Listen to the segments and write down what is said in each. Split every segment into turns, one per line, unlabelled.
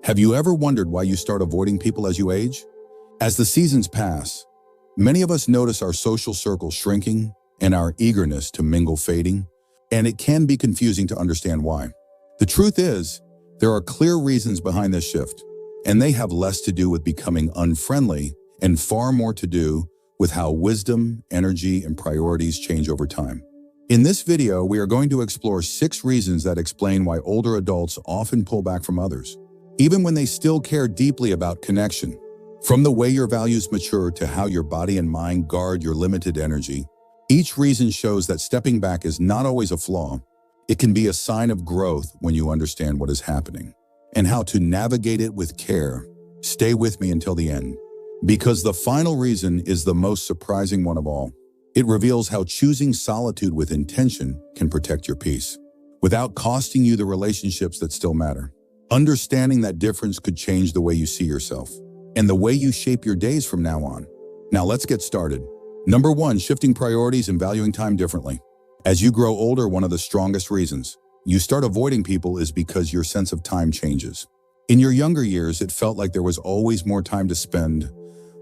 Have you ever wondered why you start avoiding people as you age? As the seasons pass, many of us notice our social circle shrinking and our eagerness to mingle fading, and it can be confusing to understand why. The truth is, there are clear reasons behind this shift, and they have less to do with becoming unfriendly and far more to do with how wisdom, energy, and priorities change over time. In this video, we are going to explore 6 reasons that explain why older adults often pull back from others, even when they still care deeply about connection. From the way your values mature to how your body and mind guard your limited energy, each reason shows that stepping back is not always a flaw. It can be a sign of growth when you understand what is happening and how to navigate it with care. Stay with me until the end, because the final reason is the most surprising one of all. It reveals how choosing solitude with intention can protect your peace, without costing you the relationships that still matter. Understanding that difference could change the way you see yourself and the way you shape your days from now on. Now let's get started. Number 1, shifting priorities and valuing time differently. As you grow older, one of the strongest reasons you start avoiding people is because your sense of time changes. In your younger years, it felt like there was always more time to spend,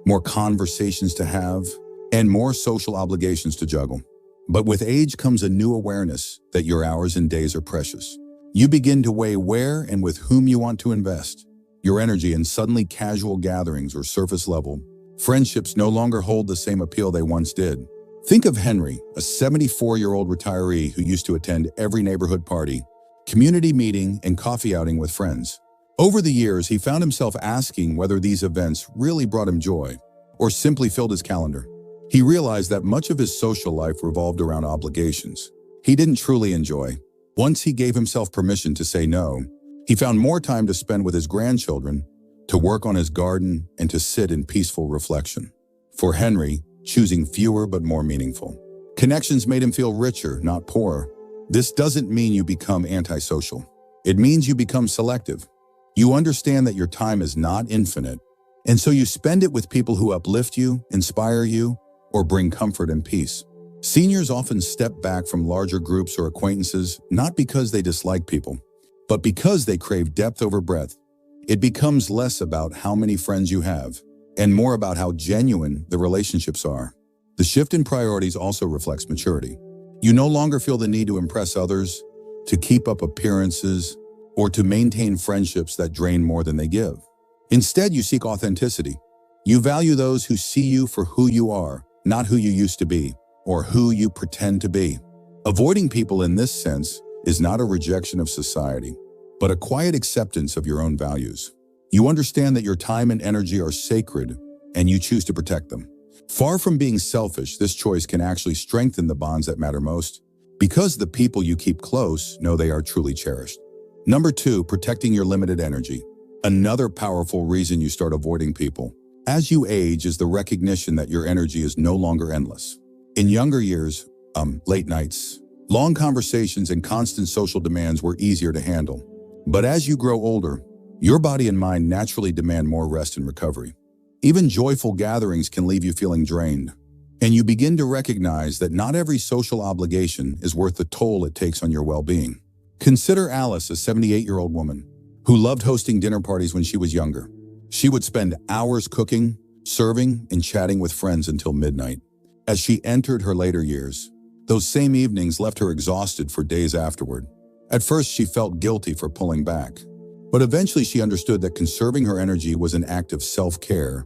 more conversations to have, and more social obligations to juggle. But with age comes a new awareness that your hours and days are precious. You begin to weigh where and with whom you want to invest your energy, and suddenly casual gatherings or surface level friendships no longer hold the same appeal they once did. Think of Henry, a 74-year-old retiree who used to attend every neighborhood party, community meeting, and coffee outing with friends. Over the years, he found himself asking whether these events really brought him joy or simply filled his calendar. He realized that much of his social life revolved around obligations he didn't truly enjoy. Once he gave himself permission to say no, he found more time to spend with his grandchildren, to work on his garden, and to sit in peaceful reflection. For Henry, choosing fewer but more meaningful connections made him feel richer, not poorer. This doesn't mean you become antisocial. It means you become selective. You understand that your time is not infinite, and so you spend it with people who uplift you, inspire you, or bring comfort and peace. Seniors often step back from larger groups or acquaintances, not because they dislike people, but because they crave depth over breadth. It becomes less about how many friends you have and more about how genuine the relationships are. The shift in priorities also reflects maturity. You no longer feel the need to impress others, to keep up appearances, or to maintain friendships that drain more than they give. Instead, you seek authenticity. You value those who see you for who you are, not who you used to be, or who you pretend to be. Avoiding people in this sense is not a rejection of society, but a quiet acceptance of your own values. You understand that your time and energy are sacred, and you choose to protect them. Far from being selfish, this choice can actually strengthen the bonds that matter most, because the people you keep close know they are truly cherished. Number 2, protecting your limited energy. Another powerful reason you start avoiding people as you age is the recognition that your energy is no longer endless. In younger years, late nights, long conversations, and constant social demands were easier to handle. But as you grow older, your body and mind naturally demand more rest and recovery. Even joyful gatherings can leave you feeling drained, and you begin to recognize that not every social obligation is worth the toll it takes on your well-being. Consider Alice, a 78-year-old woman who loved hosting dinner parties when she was younger. She would spend hours cooking, serving, and chatting with friends until midnight. As she entered her later years, those same evenings left her exhausted for days afterward. At first, she felt guilty for pulling back, but eventually she understood that conserving her energy was an act of self-care,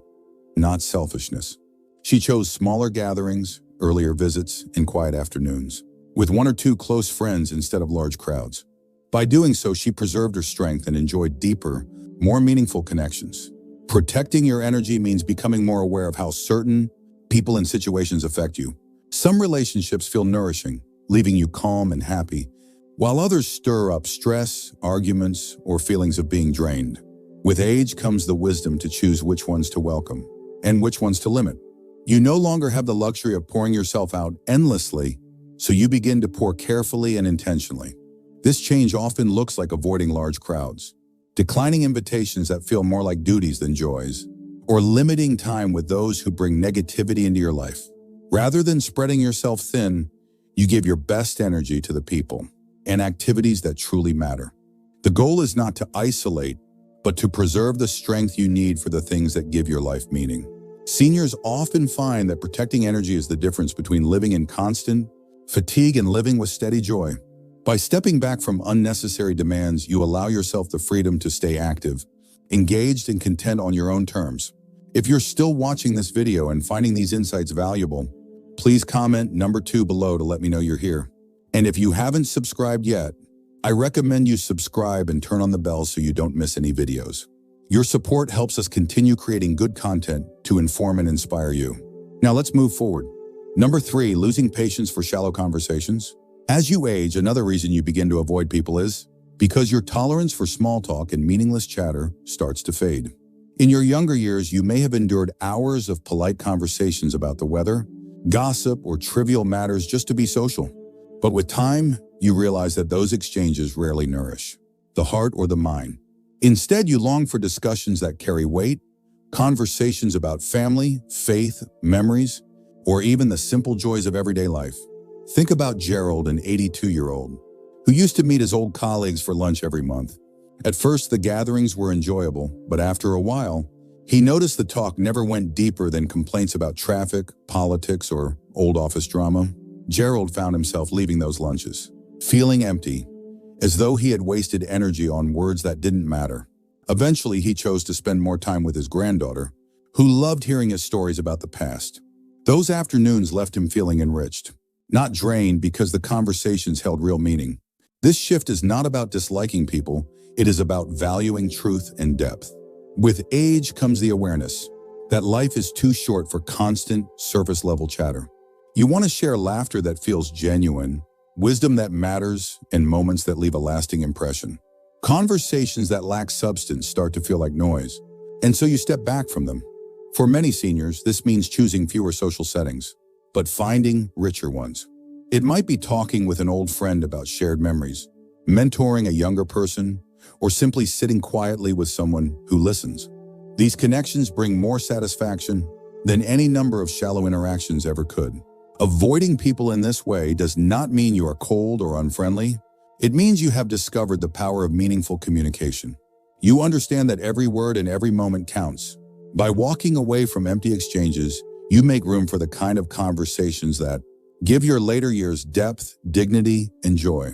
not selfishness. She chose smaller gatherings, earlier visits, and quiet afternoons, with 1 or 2 close friends instead of large crowds. By doing so, she preserved her strength and enjoyed deeper, more meaningful connections. Protecting your energy means becoming more aware of how certain people and situations affect you. Some relationships feel nourishing, leaving you calm and happy, while others stir up stress, arguments, or feelings of being drained. With age comes the wisdom to choose which ones to welcome and which ones to limit. You no longer have the luxury of pouring yourself out endlessly, so you begin to pour carefully and intentionally. This change often looks like avoiding large crowds, declining invitations that feel more like duties than joys, or limiting time with those who bring negativity into your life. Rather than spreading yourself thin, you give your best energy to the people and activities that truly matter. The goal is not to isolate, but to preserve the strength you need for the things that give your life meaning. Seniors often find that protecting energy is the difference between living in constant fatigue and living with steady joy. By stepping back from unnecessary demands, you allow yourself the freedom to stay active, engaged, and content on your own terms. If you're still watching this video and finding these insights valuable, please comment number 2 below to let me know you're here. And if you haven't subscribed yet, I recommend you subscribe and turn on the bell so you don't miss any videos. Your support helps us continue creating good content to inform and inspire you. Now let's move forward. Number 3, losing patience for shallow conversations. As you age, another reason you begin to avoid people is because your tolerance for small talk and meaningless chatter starts to fade. In your younger years, you may have endured hours of polite conversations about the weather, gossip, or trivial matters just to be social. But with time, you realize that those exchanges rarely nourish the heart or the mind. Instead, you long for discussions that carry weight, conversations about family, faith, memories, or even the simple joys of everyday life. Think about Gerald, an 82-year-old, who used to meet his old colleagues for lunch every month. At first, the gatherings were enjoyable, but after a while, he noticed the talk never went deeper than complaints about traffic, politics, or old office drama. Gerald found himself leaving those lunches, feeling empty, as though he had wasted energy on words that didn't matter. Eventually, he chose to spend more time with his granddaughter, who loved hearing his stories about the past. Those afternoons left him feeling enriched, not drained, because the conversations held real meaning. This shift is not about disliking people, it is about valuing truth and depth. With age comes the awareness that life is too short for constant, surface-level chatter. You want to share laughter that feels genuine, wisdom that matters, and moments that leave a lasting impression. Conversations that lack substance start to feel like noise, and so you step back from them. For many seniors, this means choosing fewer social settings, but finding richer ones. It might be talking with an old friend about shared memories, mentoring a younger person, or simply sitting quietly with someone who listens. These connections bring more satisfaction than any number of shallow interactions ever could. Avoiding people in this way does not mean you are cold or unfriendly. It means you have discovered the power of meaningful communication. You understand that every word and every moment counts. By walking away from empty exchanges, you make room for the kind of conversations that give your later years depth, dignity, and joy.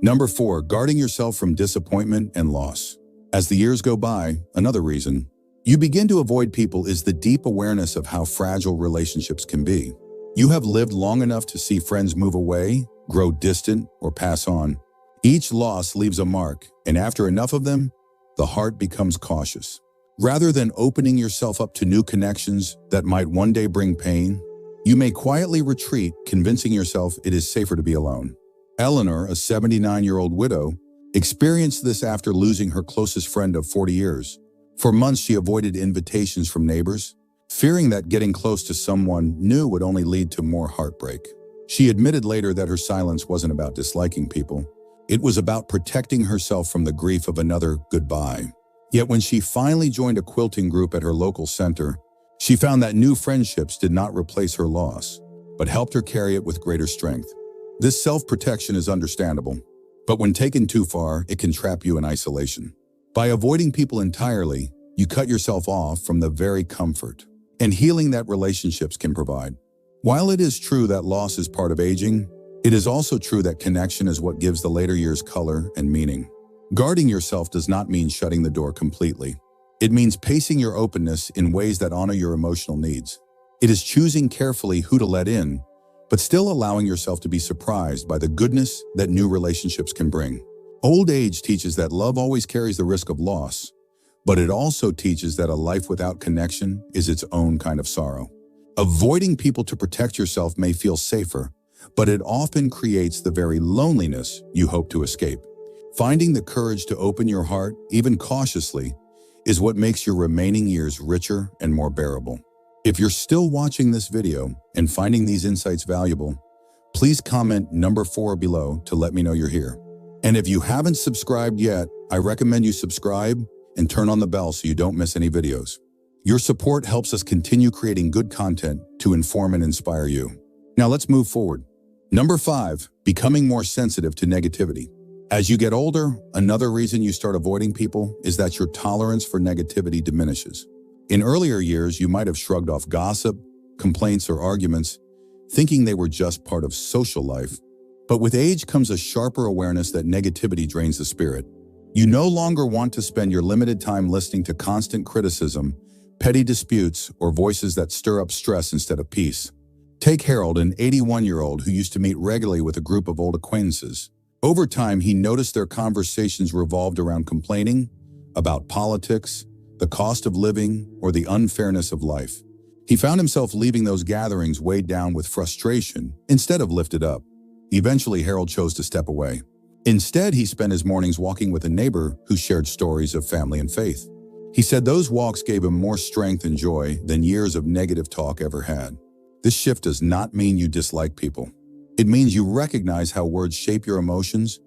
Number 4, guarding yourself from disappointment and loss. As the years go by, another reason you begin to avoid people is the deep awareness of how fragile relationships can be. You have lived long enough to see friends move away, grow distant, or pass on. Each loss leaves a mark, and after enough of them, the heart becomes cautious. Rather than opening yourself up to new connections that might one day bring pain, you may quietly retreat, convincing yourself it is safer to be alone. Eleanor, a 79-year-old widow, experienced this after losing her closest friend of 40 years. For months, she avoided invitations from neighbors, fearing that getting close to someone new would only lead to more heartbreak. She admitted later that her silence wasn't about disliking people. It was about protecting herself from the grief of another goodbye. Yet when she finally joined a quilting group at her local center, she found that new friendships did not replace her loss, but helped her carry it with greater strength. This self-protection is understandable, but when taken too far, it can trap you in isolation. By avoiding people entirely, you cut yourself off from the very comfort and healing that relationships can provide. While it is true that loss is part of aging, it is also true that connection is what gives the later years color and meaning. Guarding yourself does not mean shutting the door completely. It means pacing your openness in ways that honor your emotional needs. It is choosing carefully who to let in, but still allowing yourself to be surprised by the goodness that new relationships can bring. Old age teaches that love always carries the risk of loss, but it also teaches that a life without connection is its own kind of sorrow. Avoiding people to protect yourself may feel safer, but it often creates the very loneliness you hope to escape. Finding the courage to open your heart, even cautiously, is what makes your remaining years richer and more bearable. If you're still watching this video and finding these insights valuable, please comment number 4 below to let me know you're here. And if you haven't subscribed yet, I recommend you subscribe and turn on the bell so you don't miss any videos. Your support helps us continue creating good content to inform and inspire you. Now let's move forward. Number 5, becoming more sensitive to negativity. As you get older, another reason you start avoiding people is that your tolerance for negativity diminishes. In earlier years, you might have shrugged off gossip, complaints, or arguments, thinking they were just part of social life. But with age comes a sharper awareness that negativity drains the spirit. You no longer want to spend your limited time listening to constant criticism, petty disputes, or voices that stir up stress instead of peace. Take Harold, an 81-year-old who used to meet regularly with a group of old acquaintances. Over time, he noticed their conversations revolved around complaining about politics, the cost of living, or the unfairness of life. He found himself leaving those gatherings weighed down with frustration instead of lifted up. Eventually, Harold chose to step away. Instead, he spent his mornings walking with a neighbor who shared stories of family and faith. He said those walks gave him more strength and joy than years of negative talk ever had. This shift does not mean you dislike people. It means you recognize how words shape your emotions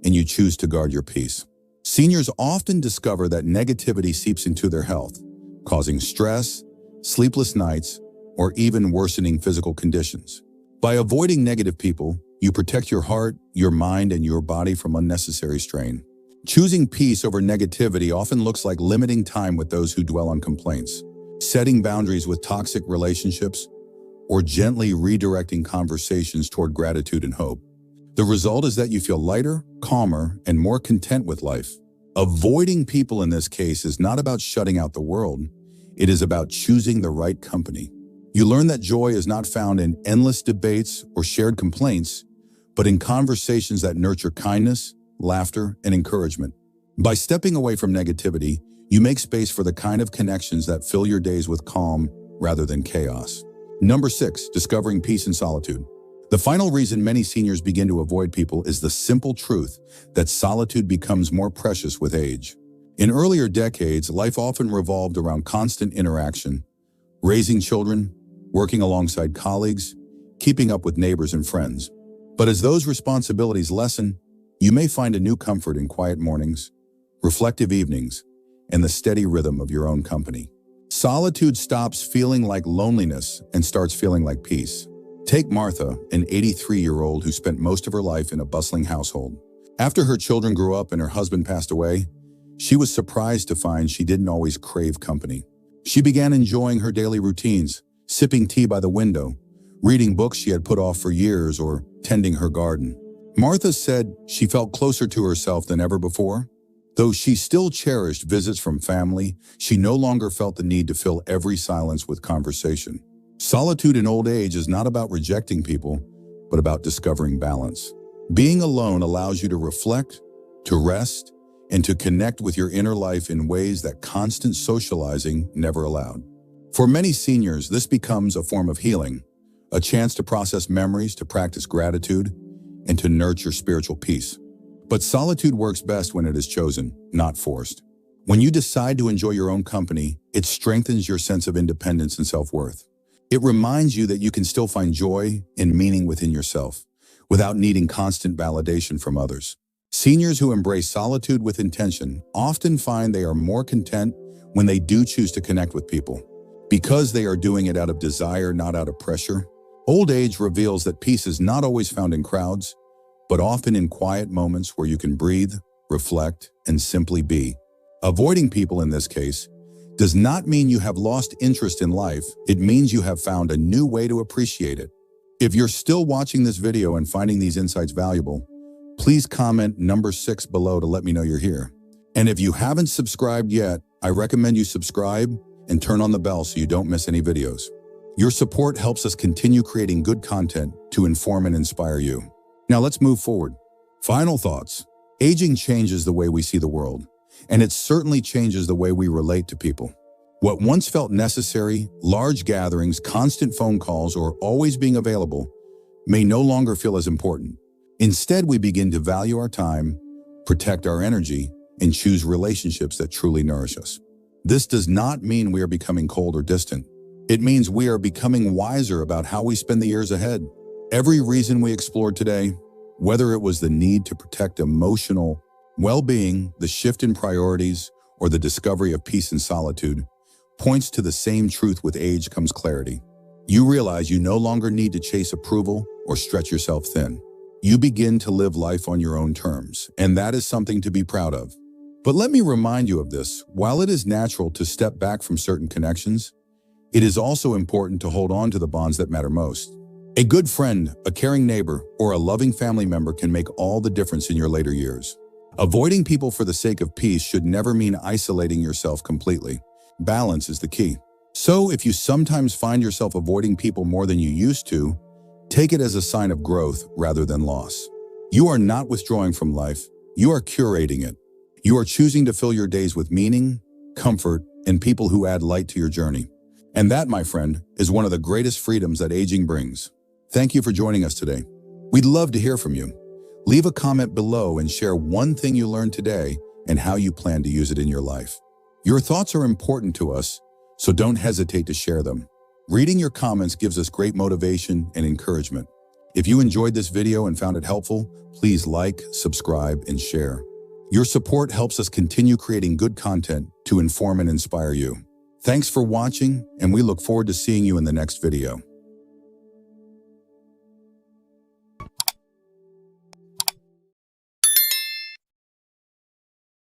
and you choose to guard your peace. Seniors often discover that negativity seeps into their health, causing stress, sleepless nights, or even worsening physical conditions. By avoiding negative people, you protect your heart, your mind, and your body from unnecessary strain. Choosing peace over negativity often looks like limiting time with those who dwell on complaints, setting boundaries with toxic relationships, or gently redirecting conversations toward gratitude and hope. The result is that you feel lighter, calmer, and more content with life. Avoiding people in this case is not about shutting out the world. It is about choosing the right company. You learn that joy is not found in endless debates or shared complaints, but in conversations that nurture kindness, laughter, and encouragement. By stepping away from negativity, you make space for the kind of connections that fill your days with calm rather than chaos. Number 6, discovering peace in solitude. The final reason many seniors begin to avoid people is the simple truth that solitude becomes more precious with age. In earlier decades, life often revolved around constant interaction, raising children, working alongside colleagues, keeping up with neighbors and friends. But as those responsibilities lessen, you may find a new comfort in quiet mornings, reflective evenings, and the steady rhythm of your own company. Solitude stops feeling like loneliness and starts feeling like peace. Take Martha, an 83-year-old who spent most of her life in a bustling household. After her children grew up and her husband passed away, she was surprised to find she didn't always crave company. She began enjoying her daily routines, sipping tea by the window, reading books she had put off for years, or tending her garden. Martha said she felt closer to herself than ever before. Though she still cherished visits from family, she no longer felt the need to fill every silence with conversation. Solitude in old age is not about rejecting people, but about discovering balance. Being alone allows you to reflect, to rest, and to connect with your inner life in ways that constant socializing never allowed. For many seniors, this becomes a form of healing, a chance to process memories, to practice gratitude, and to nurture spiritual peace. But solitude works best when it is chosen, not forced. When you decide to enjoy your own company, it strengthens your sense of independence and self-worth. It reminds you that you can still find joy and meaning within yourself, without needing constant validation from others. Seniors who embrace solitude with intention often find they are more content when they do choose to connect with people, because they are doing it out of desire, not out of pressure. Old age reveals that peace is not always found in crowds, but often in quiet moments where you can breathe, reflect, and simply be. Avoiding people in this case does not mean you have lost interest in life. It means you have found a new way to appreciate it. If you're still watching this video and finding these insights valuable, please comment number 6 below to let me know you're here. And if you haven't subscribed yet, I recommend you subscribe and turn on the bell so you don't miss any videos. Your support helps us continue creating good content to inform and inspire you. Now let's move forward. Final thoughts. Aging changes the way we see the world, and it certainly changes the way we relate to people. What once felt necessary, large gatherings, constant phone calls, or always being available, may no longer feel as important. Instead, we begin to value our time, protect our energy, and choose relationships that truly nourish us. This does not mean we are becoming cold or distant. It means we are becoming wiser about how we spend the years ahead. Every reason we explored today, whether it was the need to protect emotional well-being, the shift in priorities, or the discovery of peace and solitude, points to the same truth: with age comes clarity. You realize you no longer need to chase approval or stretch yourself thin. You begin to live life on your own terms, and that is something to be proud of. But let me remind you of this. While it is natural to step back from certain connections, it is also important to hold on to the bonds that matter most. A good friend, a caring neighbor, or a loving family member can make all the difference in your later years. Avoiding people for the sake of peace should never mean isolating yourself completely. Balance is the key. So if you sometimes find yourself avoiding people more than you used to, take it as a sign of growth rather than loss. You are not withdrawing from life, you are curating it. You are choosing to fill your days with meaning, comfort, and people who add light to your journey. And that, my friend, is one of the greatest freedoms that aging brings. Thank you for joining us today. We'd love to hear from you. Leave a comment below and share one thing you learned today and how you plan to use it in your life. Your thoughts are important to us, so don't hesitate to share them. Reading your comments gives us great motivation and encouragement. If you enjoyed this video and found it helpful, please like, subscribe, and share. Your support helps us continue creating good content to inform and inspire you. Thanks for watching, and we look forward to seeing you in the next video.